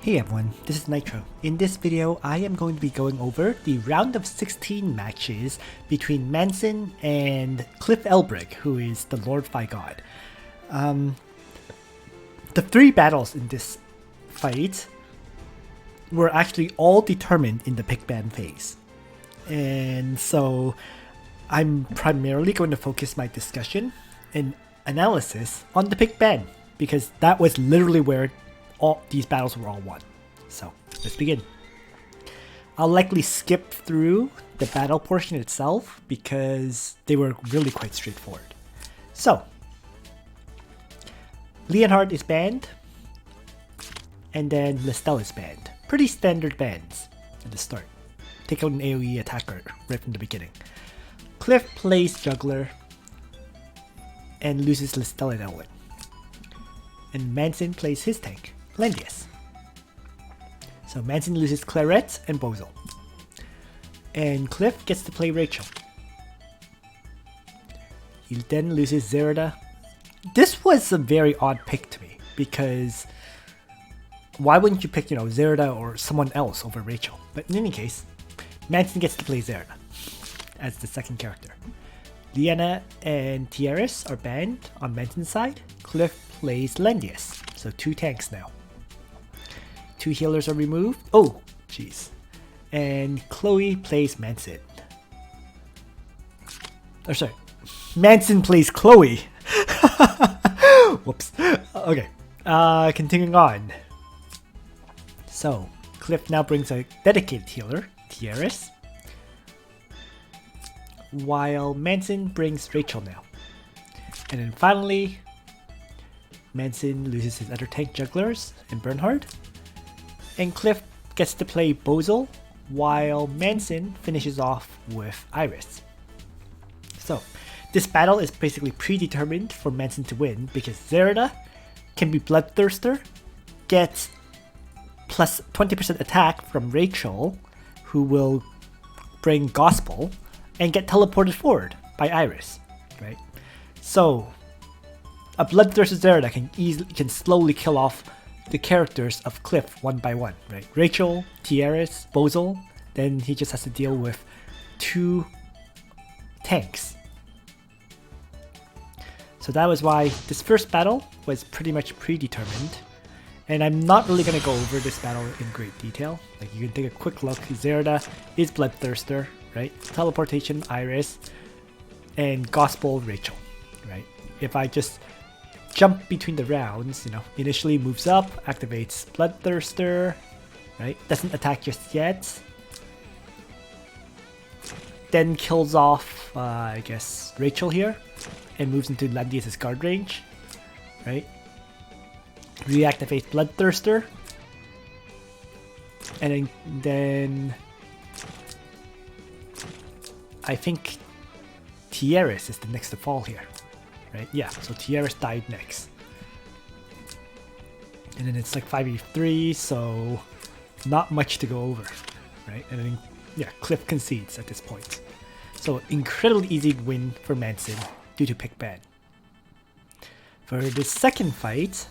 Hey everyone, this is Nitro. In this video, I am going to be going over the round of 16 matches between Manson and Cliff Elbrige, who is the Lord Phi God. The three battles in this fight were actually all determined in the pick ban phase. And so I'm primarily going to focus my discussion and analysis on the pick ban, because that was literally where all these battles were all won. So let's begin. I'll likely skip through the battle portion itself because they were really quite straightforward. So Leonhard is banned, and then Listel is banned. Pretty standard bans at the start. Take out an AoE attacker right from the beginning. Cliff plays Juggler and loses Listel and Elwin. And Manson plays his tank, Landius. So Manson loses Claret and Bozel. And Cliff gets to play Rachel. He then loses Zerida. This was a very odd pick to me, because why wouldn't you pick, Zerida or someone else over Rachel? But in any case, Manson gets to play Zerida as the second character. Liana and Tieris are banned on Manson's side. Cliff plays Landius. So 2 tanks now. 2 healers are removed. Oh, jeez. And Chloe plays Manson. Or sorry, Manson plays Chloe. Whoops. Okay. Continuing on. So Cliff now brings a dedicated healer, Tieris, while Manson brings Rachel now. And then finally, Manson loses his other tank jugglers and Bernhard, and Cliff gets to play Bozel, while Manson finishes off with Iris. So this battle is basically predetermined for Manson to win, because Zerida can be Bloodthirster, gets plus 20% attack from Rachel, who will bring Gospel, and get teleported forward by Iris, right? So a Bloodthirster Zerida can slowly kill off the characters of Cliff one by one, right? Rachel, Tieris, Bozel, then he just has to deal with 2 tanks. So that was why this first battle was pretty much predetermined. And I'm not really going to go over this battle in great detail. Like, you can take a quick look. Zerida is Bloodthirster, right? Teleportation, Iris, and Gospel, Rachel, right? If I just jump between the rounds, initially moves up, activates Bloodthirster, right? Doesn't attack just yet. Then kills off, I guess, Rachel here, and moves into Landius' guard range, right? Reactivates Bloodthirster, and then I think Tieris is the next to fall here, right? Yeah, so Tieris died next. And then it's like 5v3, so not much to go over, right? And then, yeah, Cliff concedes at this point. So incredibly easy win for Manson due to pick ban. For the second fight,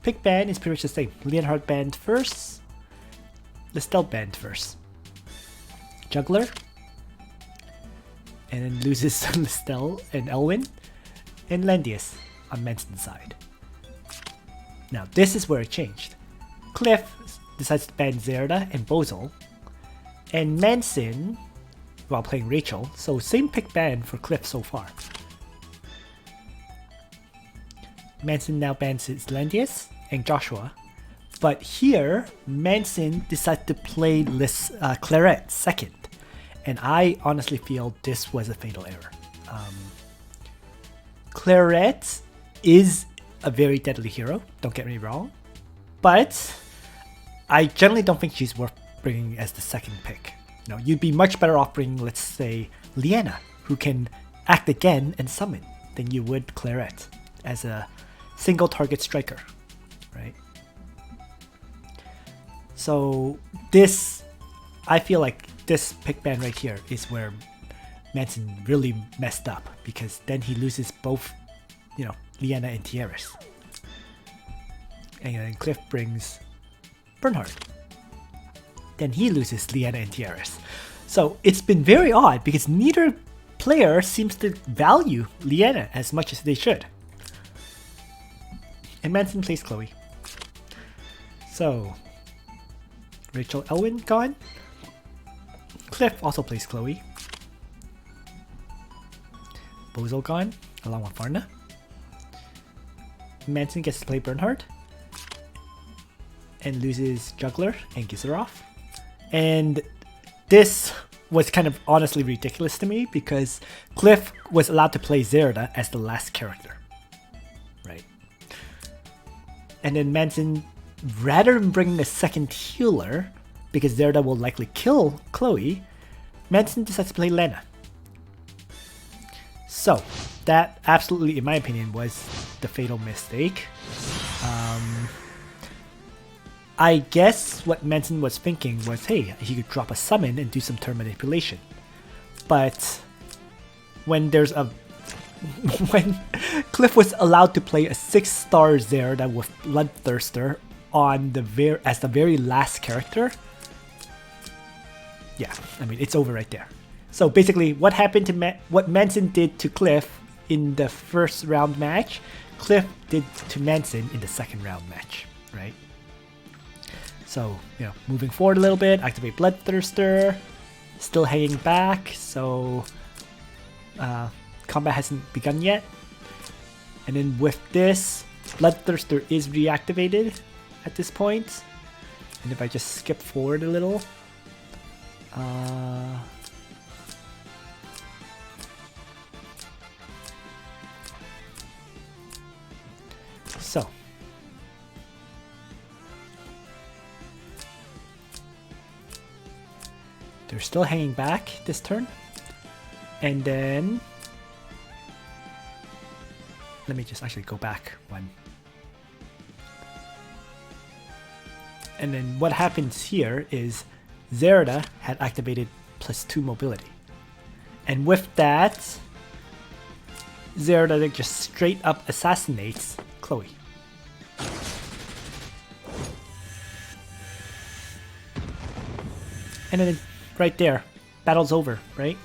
pick ban is pretty much the same. Leonhard banned first, Listel banned first. Juggler, and then loses Listel and Elwin, and Landius on Manson's side. Now this is where it changed. Cliff decides to ban Zerida and Bozel, and Manson, while playing Rachel, so same pick ban for Cliff so far. Manson now bans his Landius and Joshua, but here Manson decides to play Claret second, and I honestly feel this was a fatal error. Claret is a very deadly hero, don't get me wrong, but I generally don't think she's worth bringing as the second pick. You'd be much better off bringing, let's say, Liana, who can act again and summon, than you would Claret as a single target striker, right? So this, I feel like this pick ban right here is where Manson really messed up, because then he loses both, Liana and Tieris. And then Cliff brings Bernhard. Then he loses Liana and Tiaris. So it's been very odd because neither player seems to value Liana as much as they should. And Manson plays Chloe. So Rachel Elwyn gone. Cliff also plays Chloe. Bozo gone, along with Varna. Manson gets to play Bernhard. And loses Juggler and Gizarov. And this was kind of honestly ridiculous to me because Cliff was allowed to play Zerda as the last character. Right? And then Manson, rather than bringing a second healer, because Zerda will likely kill Chloe, Manson decides to play Lena. So, that absolutely, in my opinion, was the fatal mistake. I guess what Manson was thinking was, hey, he could drop a summon and do some turn manipulation. But when there's a when Cliff was allowed to play a 6-star Zerda with Bloodthirster on the as the very last character, yeah, I mean it's over right there. So basically, what happened to what Manson did to Cliff in the first round match, Cliff did to Manson in the second round match, right? So, you know, moving forward a little bit, activate Bloodthirster, still hanging back, so combat hasn't begun yet. And then with this, Bloodthirster is reactivated at this point. And if I just skip forward a little, so they're still hanging back this turn. And then let me just actually go back one. And then what happens here is Zerda had activated +2 mobility. And with that, Zerda just straight up assassinates Chloe. And then right there, battle's over, right?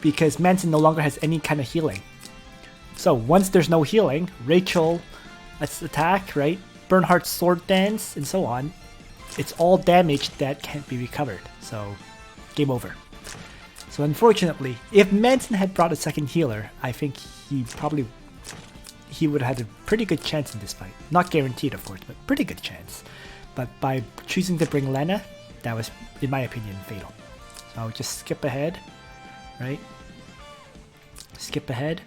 Because Manson no longer has any kind of healing. So once there's no healing, Rachel, let's attack, right? Bernhard's sword dance, and so on. It's all damage that can't be recovered. So, game over. So unfortunately, if Manson had brought a second healer, I think he would have had a pretty good chance in this fight. Not guaranteed, of course, but pretty good chance. But by choosing to bring Lena, that was, in my opinion, fatal. So I'll just skip ahead, right? Skip ahead,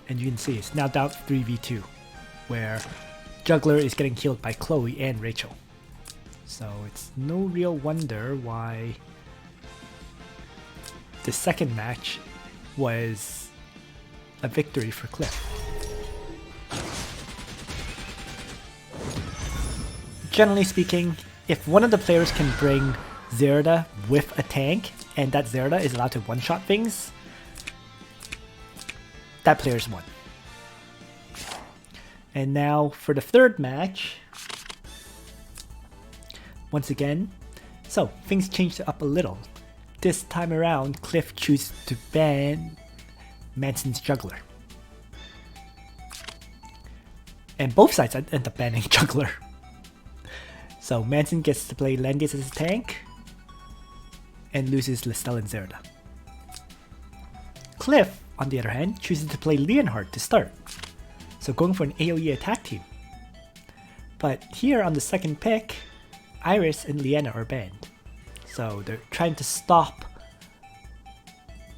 and you can see it's now down 3v2, where Juggler is getting killed by Chloe and Rachel. So it's no real wonder why the second match was a victory for Cliff. Generally speaking, if one of the players can bring Zerda with a tank, and that Zerda is allowed to one-shot things, that player's won. And now for the third match, once again, so things changed up a little. This time around, Cliff chooses to ban Manson's Juggler. And both sides end up banning Juggler. So Manson gets to play Landius as a tank, and loses Listel and Zerda. Cliff, on the other hand, chooses to play Leonhard to start, so going for an AoE attack team. But here on the second pick, Iris and Liana are banned. So they're trying to stop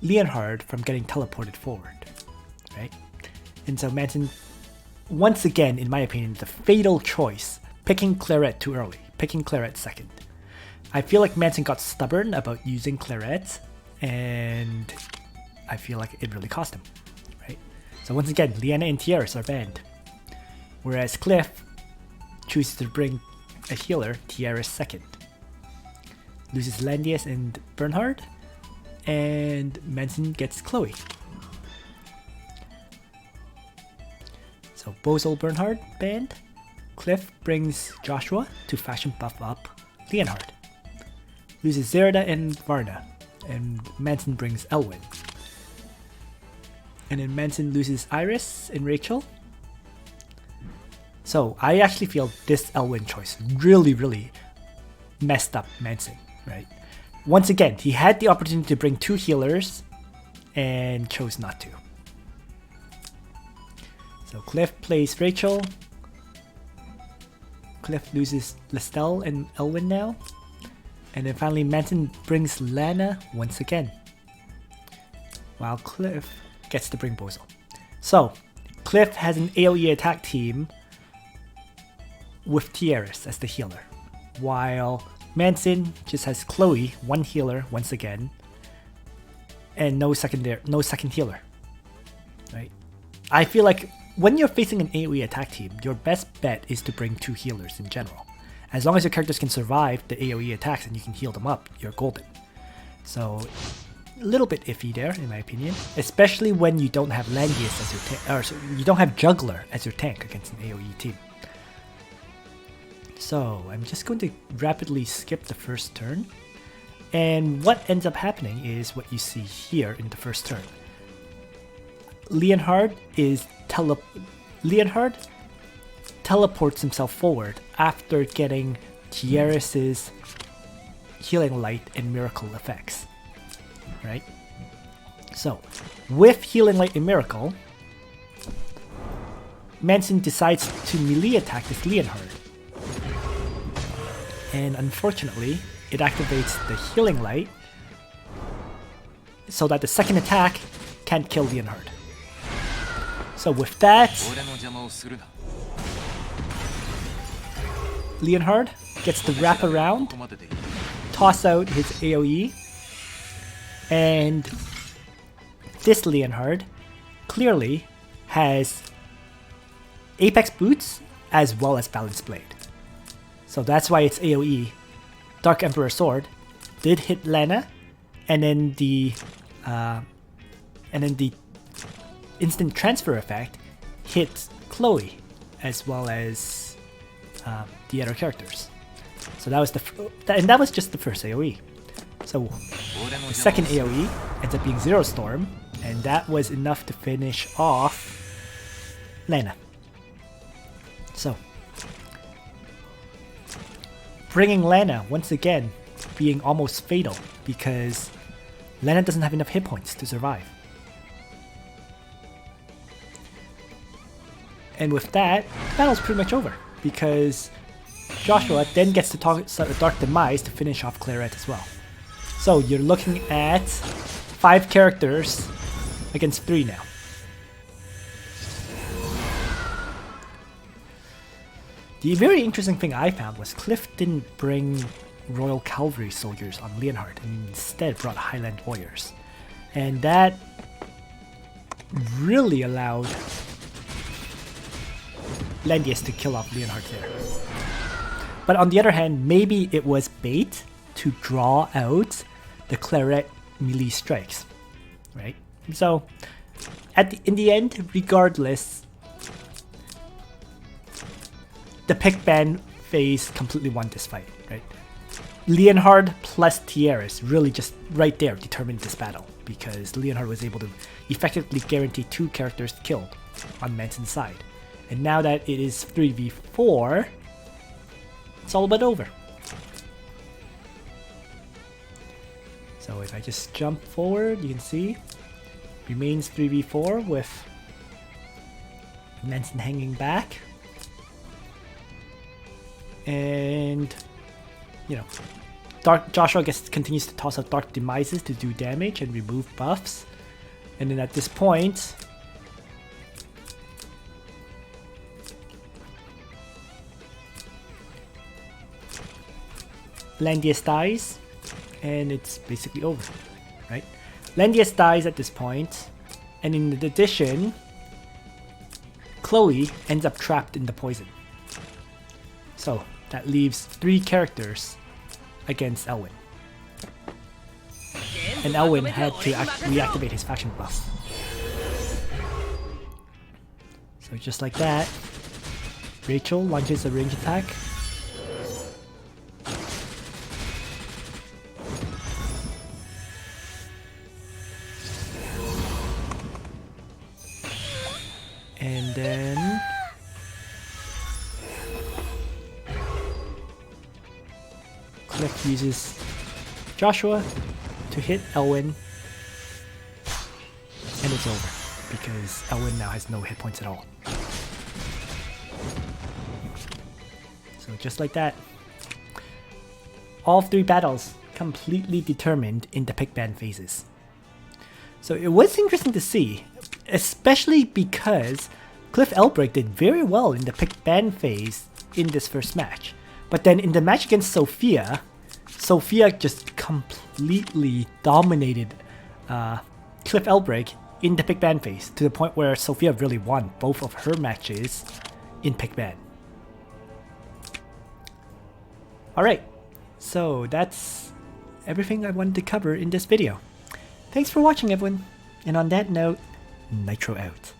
Leonhard from getting teleported forward, right? And so Manson, once again, in my opinion, the fatal choice, picking Claret too early, picking Claret second. I feel like Manson got stubborn about using Claret, and I feel like it really cost him, right? So once again, Liana and Tiaris are banned. Whereas Cliff chooses to bring a healer, Tiaris second. Loses Landius and Bernhard, and Manson gets Chloe. So Bozol Bernhard banned, Cliff brings Joshua to faction buff up Leonhard. Loses Zerda and Varna, and Manson brings Elwyn. And then Manson loses Iris and Rachel. So I actually feel this Elwyn choice really messed up Manson, right? Once again, he had the opportunity to bring 2 healers and chose not to. So Cliff plays Rachel. Cliff loses Lestel and Elwyn now. And then finally Manson brings Lana once again, while Cliff gets to bring Bozo. So Cliff has an AoE attack team with Tiaris as the healer, while Manson just has Chloe, 1 healer once again, and no second healer. Right? I feel like when you're facing an AoE attack team, your best bet is to bring 2 healers in general. As long as your characters can survive the AoE attacks and you can heal them up, you're golden. So a little bit iffy there, in my opinion, especially when you don't have Landius as your you don't have Juggler as your tank against an AoE team. So I'm just going to rapidly skip the first turn, and what ends up happening is what you see here in the first turn. Leonhard teleports himself forward after getting Tiaris's Healing Light and Miracle effects. Right? So, with Healing Light and Miracle, Manson decides to melee attack this Leonhard. And unfortunately, it activates the Healing Light so that the second attack can't kill Leonhard. So with that, Leonhard gets to wrap around, toss out his AoE, and this Leonhard clearly has Apex Boots as well as Balance Blade. So that's why its AoE, Dark Emperor Sword, did hit Lana, and then the instant transfer effect hit Chloe as well as the other characters. So that was that was just the first AoE. So the second AoE ends up being Zero Storm, and that was enough to finish off Lana. So bringing Lana once again being almost fatal because Lana doesn't have enough hit points to survive. And with that, the battle's pretty much over because Joshua then gets to Dark Demise to finish off Claret as well. So you're looking at 5 characters against 3 now. The very interesting thing I found was Cliff didn't bring Royal Cavalry soldiers on Leonhard and instead brought Highland Warriors. And that really allowed Landius to kill off Leonhard there. But on the other hand, maybe it was bait to draw out the Claret melee strikes, right? So in the end, regardless, the pick ban phase completely won this fight, right? Leonhard plus Tiaris really just right there determined this battle because Leonhard was able to effectively guarantee 2 characters killed on Manson's side. And now that it is 3v4, it's all but over. So if I just jump forward, you can see remains 3v4 with Manson hanging back. And, you know, Joshua continues to toss out Dark Demises to do damage and remove buffs. And then at this point, Landius dies, and it's basically over, right? Landius dies at this point, and in addition, Chloe ends up trapped in the poison. So that leaves 3 characters against Elwyn. And Elwyn had to reactivate his faction buff. So just like that, Rachel launches a range attack. And then Cliff uses Joshua to hit Elwyn, and it's over because Elwyn now has no hit points at all. So just like that, all 3 battles completely determined in the pick ban phases. So it was interesting to see, especially because Cliff Elbrige did very well in the pick ban phase in this first match. But then in the match against Sophia, Sophia just completely dominated Cliff Elbrige in the pick ban phase to the point where Sophia really won both of her matches in pick ban. Alright, so that's everything I wanted to cover in this video. Thanks for watching, everyone, and on that note, Nitro out.